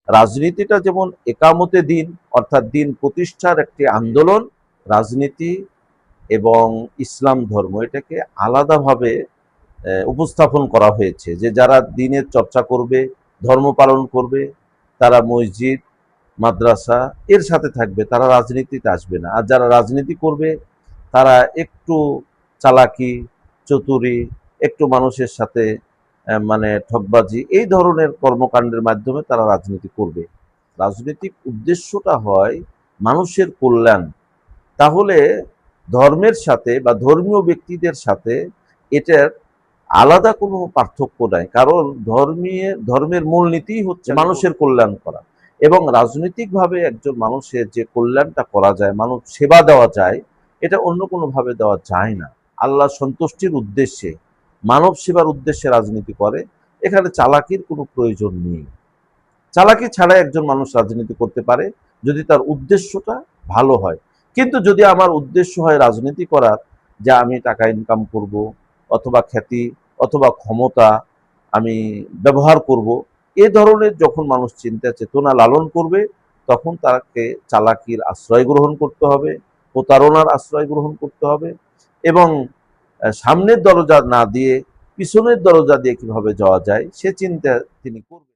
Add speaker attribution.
Speaker 1: রাজনীতিটা যেমন একামতে দিন অর্থাৎ দিন প্রতিষ্ঠার একটি আন্দোলন, রাজনীতি এবং ইসলাম ধর্ম এটাকে আলাদাভাবে উপস্থাপন করা হয়েছে যে যারা দিনের চর্চা করবে, ধর্ম পালন করবে, তারা মসজিদ, মাদ্রাসা এর সাথে থাকবে, তারা রাজনীতিতে আসবে না। আর যারা রাজনীতি করবে তারা একটু চালাকি, চতুরি, একটু মানুষের সাথে মানে ঠকবাজি এই ধরনের কর্মকাণ্ডের মাধ্যমে তারা রাজনীতি করবে। রাজনৈতিক উদ্দেশ্যটা হয় মানুষের কল্যাণ। তাহলে ধর্মের সাথে বা ধর্মীয় ব্যক্তিদের সাথে এটার আলাদা কোনো পার্থক্য নাই, কারণ ধর্মের মূলনীতি হচ্ছে মানুষের কল্যাণ করা। এবং রাজনৈতিকভাবে একজন মানুষের যে কল্যাণটা করা যায়, মানুষ সেবা দেওয়া যায়, এটা অন্য কোনোভাবে দেওয়া যায় না। আল্লাহ সন্তুষ্টির উদ্দেশ্যে, মানব সেবার উদ্দেশ্যে রাজনীতি করে, এখানে চালাকির কোনো প্রয়োজন নেই। চালাকি ছাড়া একজন মানুষ রাজনীতি করতে পারে যদি তার উদ্দেশ্যটা ভালো হয়। কিন্তু যদি আমার উদ্দেশ্য হয় রাজনীতি করার, যে আমি টাকা ইনকাম করব অথবা খ্যাতি অথবা ক্ষমতা আমি ব্যবহার করব, এ ধরনের যখন মানুষ চিন্তা চেতনা লালন করবে, তখন তাকে চালাকির আশ্রয় গ্রহণ করতে হবে, প্রতারণার আশ্রয় গ্রহণ করতে হবে এবং সামনের দরজা না দিয়ে পিছনের দরজা দিয়ে কিভাবে যাওয়া যায় সে চিন্তা তিনি করবেন।